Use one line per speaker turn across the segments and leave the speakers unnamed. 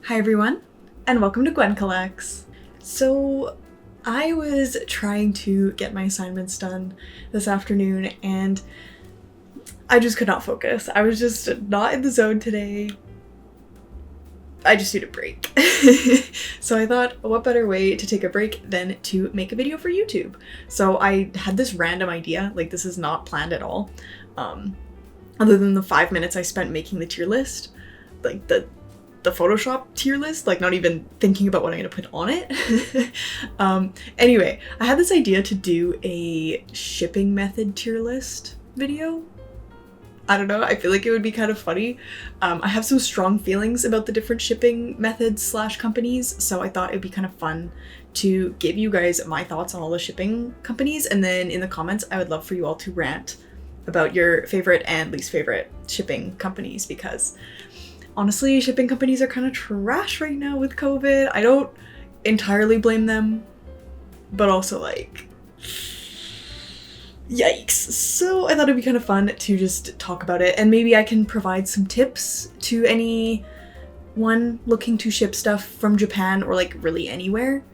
Hi everyone, and welcome to Gwyn Collects. So I was trying to get my assignments done this afternoon and I just could not focus. I was just not in the zone today. I just need a break. So I thought, what better way to take a break than to make a video for YouTube? So I had this random idea, like this is not planned at all. Other than the 5 minutes I spent making the tier list, like the Photoshop tier list, like not even thinking about what I'm gonna put on it. Anyway, I had this idea to do a shipping method tier list video. I don't know, I feel like it would be kind of funny. I have some strong feelings about the different shipping methods / companies, so I thought it'd be kind of fun to give you guys my thoughts on all the shipping companies, and then in the comments I would love for you all to rant about your favorite and least favorite shipping companies, because honestly, shipping companies are kind of trash right now with COVID. I don't entirely blame them, but also like, yikes. So I thought it'd be kind of fun to just talk about it, and maybe I can provide some tips to anyone looking to ship stuff from Japan or like really anywhere,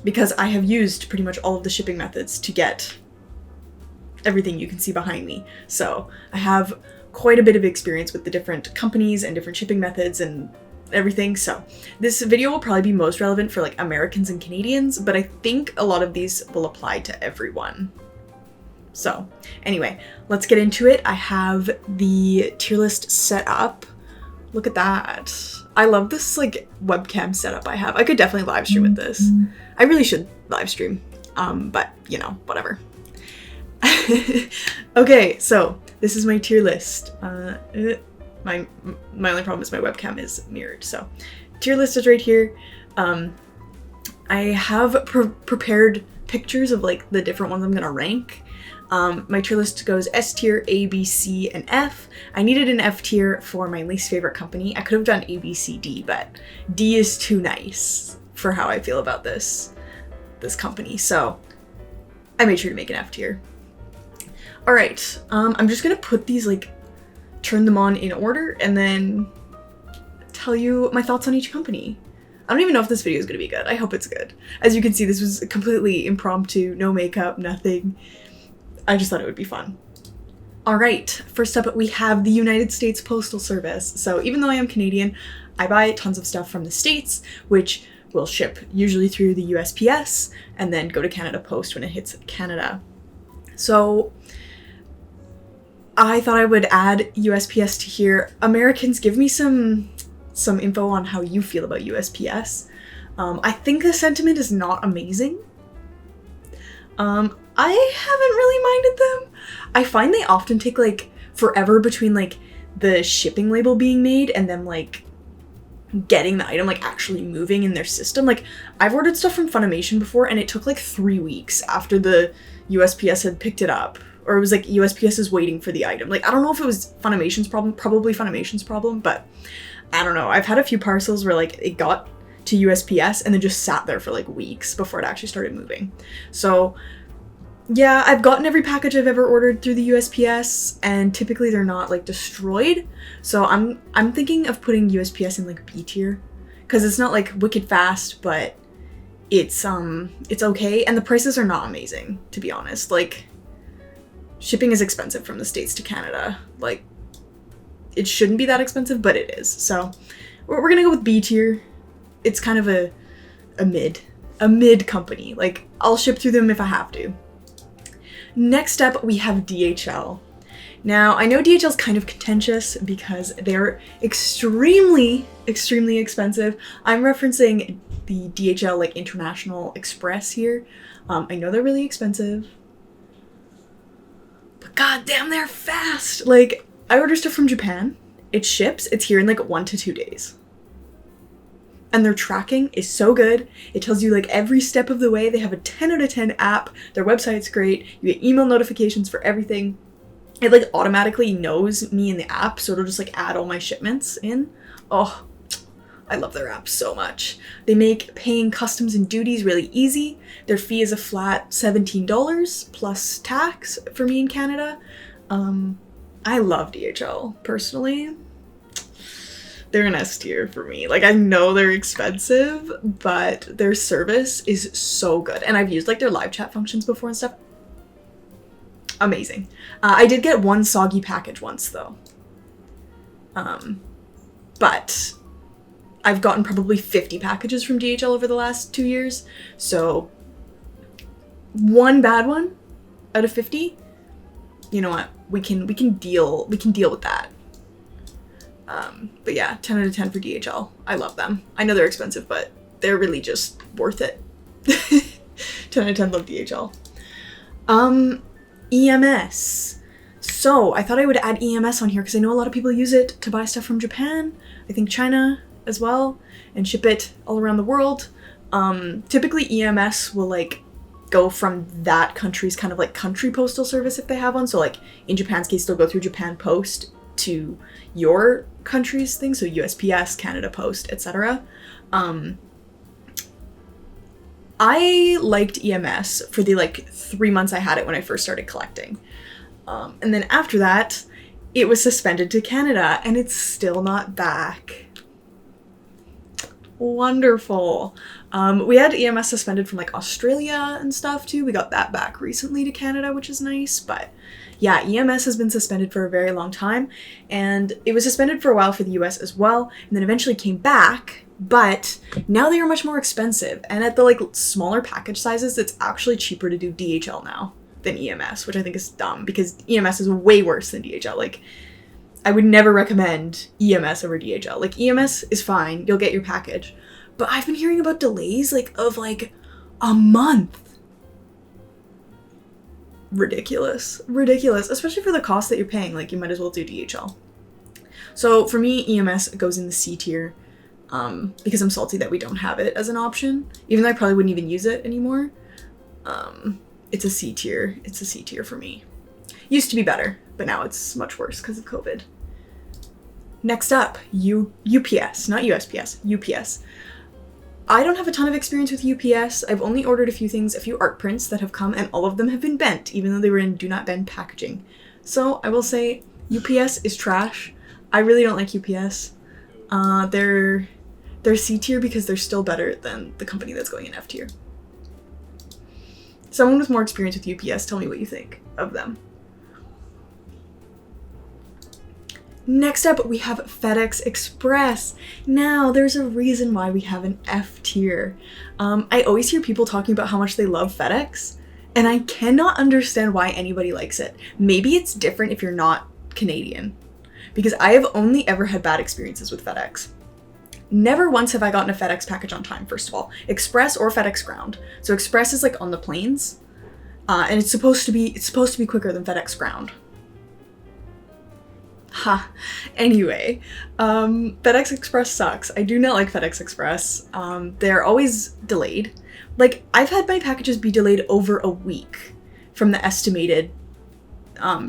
because I have used pretty much all of the shipping methods to get everything you can see behind me. So I have quite a bit of experience with the different companies and different shipping methods and everything. So this video will probably be most relevant for like Americans and Canadians, but I think a lot of these will apply to everyone. So anyway, let's get into it. I have the tier list set up. Look at that. I love this like webcam setup I have. I could definitely live stream with this. I really should live stream, but you know, whatever. Okay, so this is my tier list. My only problem is my webcam is mirrored. So tier list is right here. I have prepared pictures of like the different ones I'm gonna rank. My tier list goes S tier, A, B, C, and F. I needed an F tier for my least favorite company. I could have done A, B, C, D, but D is too nice for how I feel about this company. So I made sure to make an F tier. All right, I'm just gonna put these, like, turn them on in order and then tell you my thoughts on each company. I don't even know if this video is gonna be good. I hope it's good. As you can see, this was completely impromptu, no makeup, nothing. I just thought it would be fun. All right, first up we have the United States Postal Service. So even though I am Canadian, I buy tons of stuff from the States, which will ship usually through the USPS and then go to Canada Post when it hits Canada. So I thought I would add USPS to here. Americans, give me some info on how you feel about USPS. I think the sentiment is not amazing. I haven't really minded them. I find they often take like forever between like the shipping label being made and them like getting the item like actually moving in their system. Like I've ordered stuff from Funimation before and it took like 3 weeks after the USPS had picked it up. Or it was like USPS is waiting for the item. Like, I don't know if it was Funimation's problem, probably Funimation's problem, but I don't know. I've had a few parcels where like it got to USPS and then just sat there for like weeks before it actually started moving. So yeah, I've gotten every package I've ever ordered through the USPS and typically they're not like destroyed. So I'm thinking of putting USPS in like B tier because it's not like wicked fast, but it's okay. And the prices are not amazing, to be honest. Like, shipping is expensive from the States to Canada. Like, it shouldn't be that expensive, but it is. So we're gonna go with B tier. It's kind of a mid company. Like, I'll ship through them if I have to. Next up, we have DHL. Now, I know DHL is kind of contentious because they're extremely, extremely expensive. I'm referencing the DHL like International Express here. I know they're really expensive. God damn, they're fast! Like, I order stuff from Japan, it ships, it's here in like 1 to 2 days. And their tracking is so good. It tells you like every step of the way. They have a 10 out of 10 app. Their website's great. You get email notifications for everything. It like automatically knows me in the app, so it'll just like add all my shipments in. Oh, I love their app so much. They make paying customs and duties really easy. Their fee is a flat $17 plus tax for me in Canada. I love DHL, personally. they're an S tier for me. Like, I know they're expensive, but their service is so good. And I've used like their live chat functions before and stuff. Amazing. I did get one soggy package once though. But I've gotten probably 50 packages from DHL over the last 2 years. So one bad one out of 50, you know what? We can deal with that. But yeah, 10 out of 10 for DHL. I love them. I know they're expensive, but they're really just worth it. 10 out of 10 love DHL. EMS. So I thought I would add EMS on here because I know a lot of people use it to buy stuff from Japan. I think China as well, and ship it all around the world. Typically EMS will like go from that country's kind of like country postal service if they have one. So like in Japan's case, they'll go through Japan Post to your country's thing. So USPS, Canada Post, etc. I liked EMS for the like 3 months I had it when I first started collecting. And then after that, it was suspended to Canada and it's still not back. Wonderful. We had EMS suspended from like Australia and stuff too. We got that back recently to Canada, which is nice. But yeah, EMS has been suspended for a very long time, and it was suspended for a while for the US as well, and then eventually came back, but now they are much more expensive. And at the like smaller package sizes, it's actually cheaper to do DHL now than EMS, which I think is dumb because EMS is way worse than DHL. Like, I would never recommend EMS over DHL. Like, EMS is fine, you'll get your package. But I've been hearing about delays, like, of, like, a month. Ridiculous. Ridiculous. Especially for the cost that you're paying. Like, you might as well do DHL. So, for me, EMS goes in the C tier. Because I'm salty that we don't have it as an option. Even though I probably wouldn't even use it anymore. It's a C tier. It's a C tier for me. Used to be better, but now it's much worse because of COVID. Next up, UPS, not USPS, UPS. I don't have a ton of experience with UPS. I've only ordered a few things, a few art prints that have come, and all of them have been bent, even though they were in do not bend packaging. So I will say UPS is trash. I really don't like UPS. They're C tier because they're still better than the company that's going in F tier. Someone with more experience with UPS, tell me what you think of them. Next up, we have FedEx Express. Now, there's a reason why we have an F tier. I always hear people talking about how much they love FedEx, and I cannot understand why anybody likes it. Maybe it's different if you're not Canadian, because I have only ever had bad experiences with FedEx. Never once have I gotten a FedEx package on time, first of all. Express or FedEx Ground. So Express is like on the planes, and it's supposed to be quicker than FedEx Ground. Ha. Anyway, FedEx Express sucks. I do not like FedEx Express. They're always delayed. Like, I've had my packages be delayed over a week from the estimated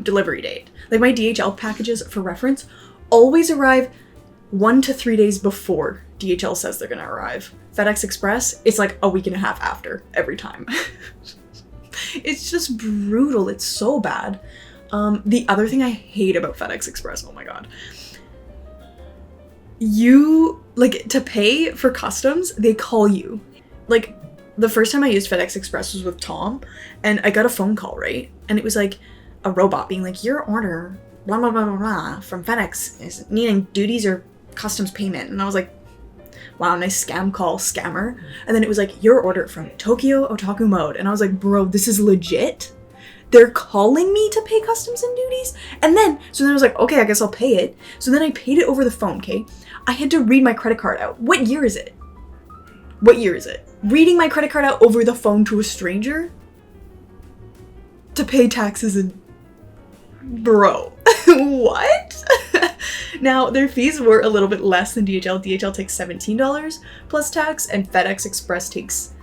delivery date. Like, my DHL packages, for reference, always arrive 1 to 3 days before DHL says they're gonna arrive. FedEx Express, it's like a week and a half after every time. It's just brutal. It's so bad. The other thing I hate about FedEx Express, oh my god. You, like, to pay for customs, they call you. Like, the first time I used FedEx Express was with Tom, and I got a phone call, right? And it was like a robot being like, your order, blah, blah, blah, blah, blah, from FedEx is needing duties or customs payment. And I was like, wow, nice scam call, scammer. And then it was like, your order from Tokyo Otaku Mode. And I was like, bro, this is legit? They're calling me to pay customs and duties? And then, so then I was like, okay, I guess I'll pay it. So then I paid it over the phone, okay? I had to read my credit card out. What year is it? What year is it? Reading my credit card out over the phone to a stranger? To pay taxes and... Bro. What? Now, their fees were a little bit less than DHL. DHL takes $17 plus tax, and FedEx Express takes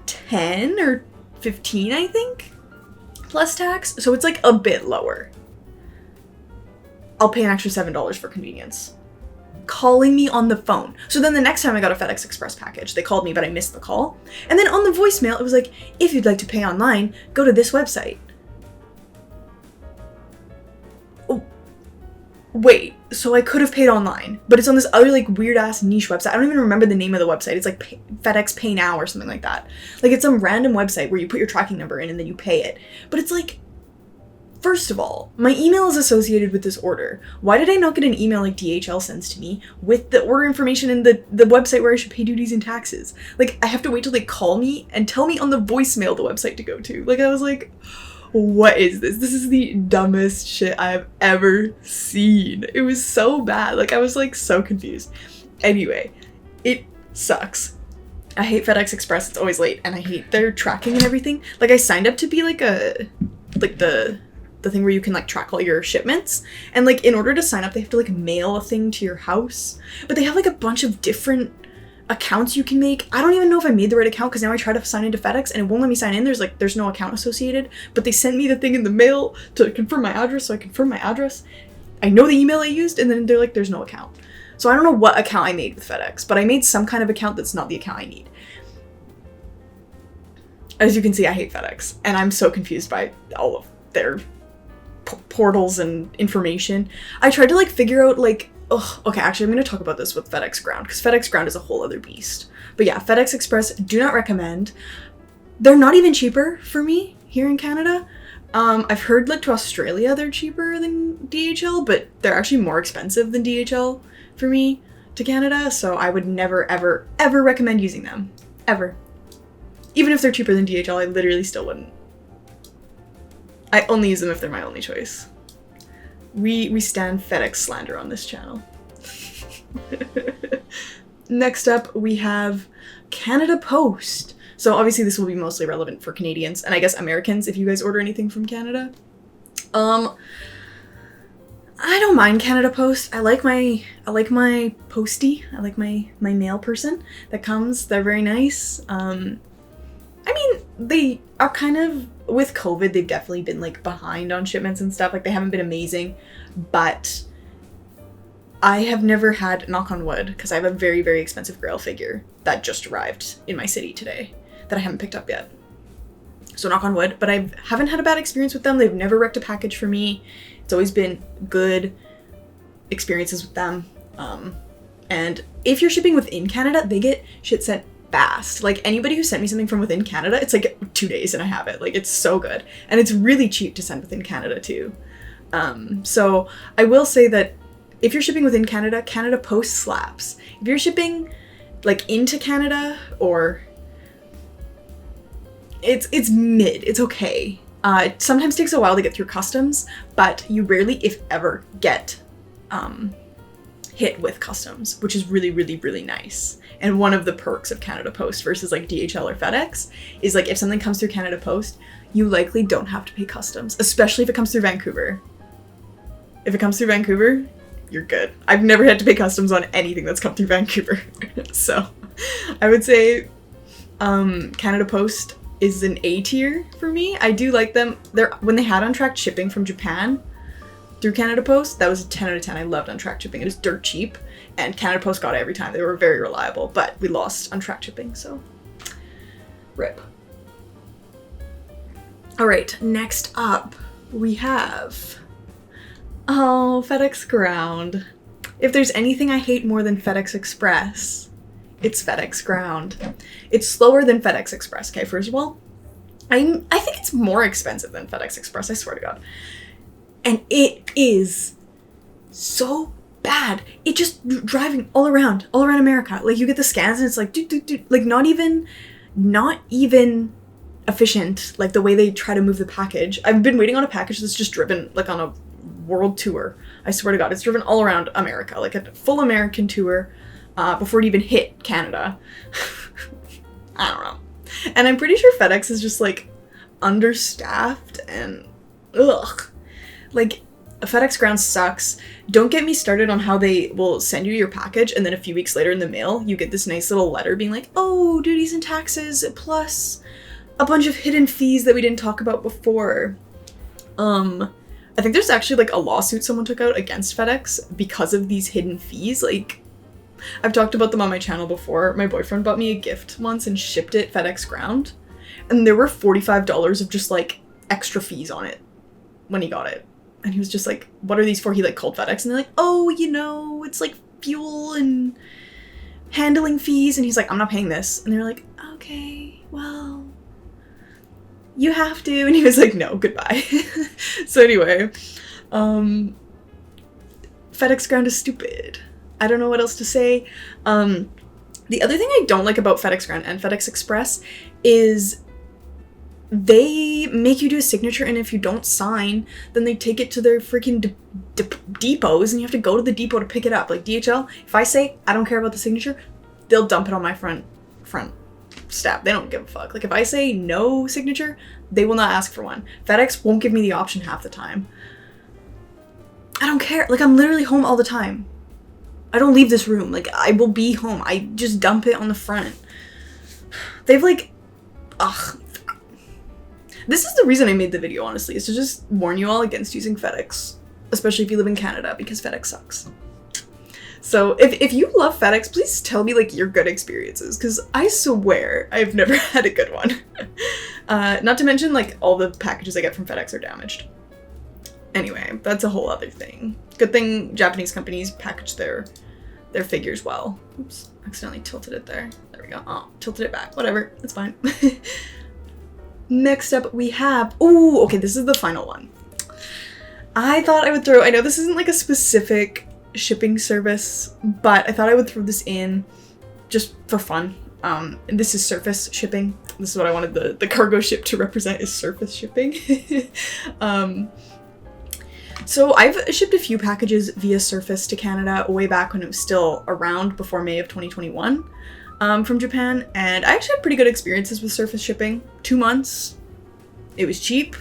10 or 15, I think, plus tax. So it's like a bit lower. I'll pay an extra $7 for convenience. Calling me on the phone. So then the next time I got a FedEx Express package, they called me, but I missed the call. And then on the voicemail, it was like, if you'd like to pay online, go to this website. Wait, so I could have paid online, but it's on this other like weird ass niche website. I don't even remember the name of the website. It's like FedEx Pay Now or something like that. Like it's some random website where you put your tracking number in and then you pay it. But it's like, first of all, my email is associated with this order. Why did I not get an email like DHL sends to me with the order information and the website where I should pay duties and taxes? Like I have to wait till they call me and tell me on the voicemail the website to go to. Like I was like, what is this? This is the dumbest shit I've ever seen. It was so bad. Like I was like so confused. Anyway, it sucks. I hate FedEx Express. It's always late and I hate their tracking and everything. Like I signed up to be like the thing where you can like track all your shipments, and like in order to sign up they have to like mail a thing to your house, but they have like a bunch of different accounts you can make. I don't even know if I made the right account because now I try to sign into FedEx and it won't let me sign in. There's no account associated, but they sent me the thing in the mail to confirm my address, so I confirm my address. I know the email I used, and then they're like, there's no account. So I don't know what account I made with FedEx, but I made some kind of account that's not the account I need. As you can see, I hate FedEx, and I'm so confused by all of their portals and information. I tried to like figure out like, okay, actually I'm going to talk about this with FedEx Ground because FedEx Ground is a whole other beast. But yeah, FedEx Express, do not recommend. They're not even cheaper for me here in Canada. I've heard like to Australia they're cheaper than DHL, but they're actually more expensive than DHL for me to Canada, so I would never ever ever recommend using them. Ever. Even if they're cheaper than DHL, I literally still wouldn't. I only use them if they're my only choice. We stand FedEx slander on this channel. Next up, we have Canada Post. So obviously this will be mostly relevant for Canadians, and I guess Americans if you guys order anything from Canada. I don't mind Canada Post. I like my postie. I like my mail person that comes. They're very nice. I mean, they are kind of, with COVID, they've definitely been like behind on shipments and stuff. Like they haven't been amazing, but I have never had, knock on wood, because I have a very, very expensive Grail figure that just arrived in my city today that I haven't picked up yet. So knock on wood, but I haven't had a bad experience with them. They've never wrecked a package for me. It's always been good experiences with them. And if you're shipping within Canada, they get shit sent fast. Like anybody who sent me something from within Canada, it's like 2 days and I have it. Like it's so good. And it's really cheap to send within Canada too. So I will say that if you're shipping within Canada, Canada Post slaps. If you're shipping like into Canada, or it's mid, it's okay. It sometimes takes a while to get through customs, but you rarely, if ever, get hit with customs, which is really, really, really nice. And one of the perks of Canada Post versus like DHL or FedEx is like if something comes through Canada Post, you likely don't have to pay customs, especially if it comes through Vancouver. If it comes through Vancouver, you're good. I've never had to pay customs on anything that's come through Vancouver. So I would say Canada Post is an A tier for me. I do like them. When they had untracked shipping from Japan through Canada Post, that was a 10 out of 10. I loved untracked shipping. It was dirt cheap, and Canada Post got it every time. They were very reliable, but we lost untracked shipping, so rip. All right, next up we have FedEx Ground. If there's anything I hate more than FedEx Express, it's FedEx Ground. It's slower than FedEx Express, okay, first of all. I think it's more expensive than FedEx Express, I swear to God. And it is so bad. It just driving all around America. Like you get the scans and it's like, like not even efficient, like the way they try to move the package. I've been waiting on a package that's just driven like on a world tour. I swear to God, it's driven all around America, like a full American tour before it even hit Canada. I don't know. And I'm pretty sure FedEx is just like understaffed and ugh. Like FedEx Ground sucks. Don't get me started on how they will send you your package and then a few weeks later in the mail, you get this nice little letter being like, oh, duties and taxes plus a bunch of hidden fees that we didn't talk about before. I think there's actually like a lawsuit someone took out against FedEx because of these hidden fees. Like I've talked about them on my channel before. My boyfriend bought me a gift once and shipped it FedEx Ground, and there were $45 of just like extra fees on it when he got it. And he was just like, what are these for? He like called FedEx and they're like, oh, you know, it's like fuel and handling fees. And he's like, I'm not paying this. And they're like, okay, well, you have to. And he was like, no, goodbye. So anyway, FedEx Ground is stupid. I don't know what else to say. The other thing I don't like about FedEx Ground and FedEx Express is they make you do a signature, and if you don't sign, then they take it to their freaking depots, and you have to go to the depot to pick it up. Like DHL, if I say I don't care about the signature, they'll dump it on my front step. They don't give a fuck. Like if I say no signature, they will not ask for one. FedEx won't give me the option half the time. I don't care. Like I'm literally home all the time. I don't leave this room. Like I will be home. I just dump it on the front. They've like, ugh. This is the reason I made the video, honestly, is to just warn you all against using FedEx, especially if you live in Canada, because FedEx sucks. So if you love FedEx, please tell me like your good experiences, because I swear I've never had a good one. Not to mention like all the packages I get from FedEx are damaged. Anyway, that's a whole other thing. Good thing Japanese companies package their figures well. Oops, accidentally tilted it there. There we go. Oh, tilted it back. Whatever, it's fine. Next up we have, oh, okay, this is the final one. I thought I would throw, I know this isn't like a specific shipping service, but I thought I would throw this in just for fun. And this is surface shipping. This is what I wanted the cargo ship to represent, is surface shipping. So I've shipped a few packages via surface to Canada way back when it was still around, before May of 2021. From Japan, and I actually had pretty good experiences with surface shipping. 2 months. It was cheap.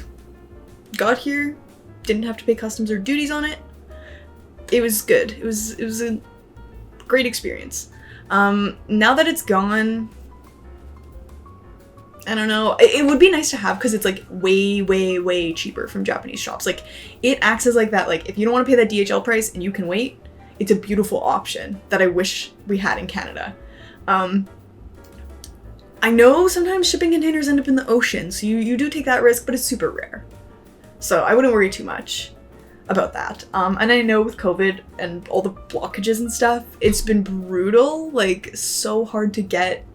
Got here. Didn't have to pay customs or duties on it. It was good. It was a great experience. Now that it's gone, I don't know. It would be nice to have, because it's like way, way, way cheaper from Japanese shops. Like it acts as like that. Like if you don't want to pay that DHL price and you can wait, it's a beautiful option that I wish we had in Canada. I know sometimes shipping containers end up in the ocean, so you do take that risk, but it's super rare. So I wouldn't worry too much about that. And I know with COVID and all the blockages and stuff, it's been brutal, like so hard to get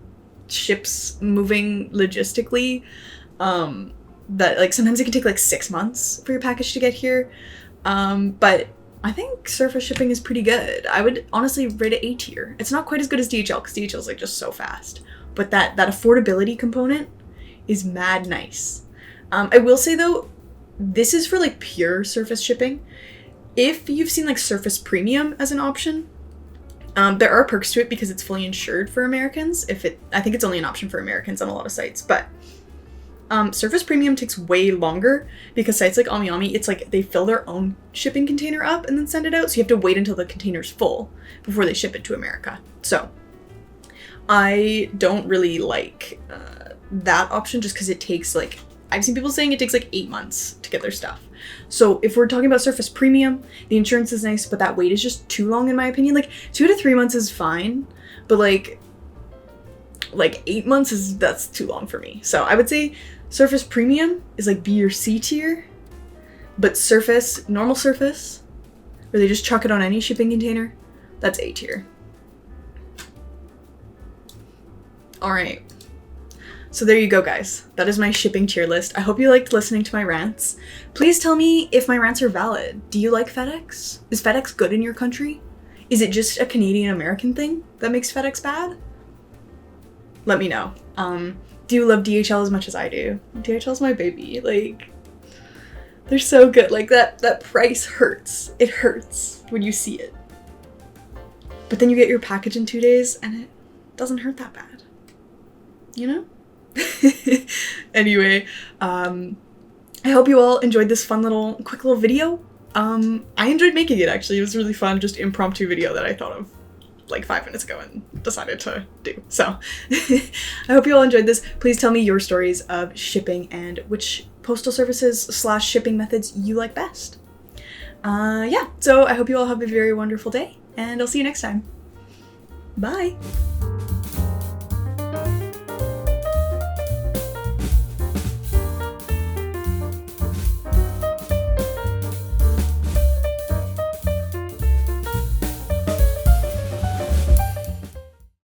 ships moving logistically, that like sometimes it can take like 6 months for your package to get here. But I think surface shipping is pretty good. I would honestly rate it A tier. It's not quite as good as DHL, because DHL is like just so fast. But that affordability component is mad nice. I will say though, this is for like pure surface shipping. If you've seen like Surface Premium as an option, there are perks to it because it's fully insured for Americans. I think it's only an option for Americans on a lot of sites, but Surface Premium takes way longer because sites like AmiAmi, it's like they fill their own shipping container up and then send it out. So you have to wait until the container's full before they ship it to America. So I don't really like that option, just because it takes like, I've seen people saying it takes like 8 months to get their stuff. So if we're talking about Surface Premium, the insurance is nice, but that wait is just too long in my opinion. Like 2 to 3 months is fine, but like 8 months that's too long for me. So I would say Surface Premium is like B or C tier, but Surface, normal Surface, where they just chuck it on any shipping container, that's A tier. All right. So there you go, guys. That is my shipping tier list. I hope you liked listening to my rants. Please tell me if my rants are valid. Do you like FedEx? Is FedEx good in your country? Is it just a Canadian-American thing that makes FedEx bad? Let me know. Do you love DHL as much as I do? DHL's my baby. Like, they're so good. Like, that price hurts. It hurts when you see it. But then you get your package in 2 days and it doesn't hurt that bad. You know? Anyway, I hope you all enjoyed this fun quick little video. I enjoyed making it, actually. It was really fun, just impromptu video that I thought of like 5 minutes ago and decided to do. So I hope you all enjoyed this. Please tell me your stories of shipping and which postal services / shipping methods you like best. Yeah, so I hope you all have a very wonderful day, and I'll see you next time. Bye!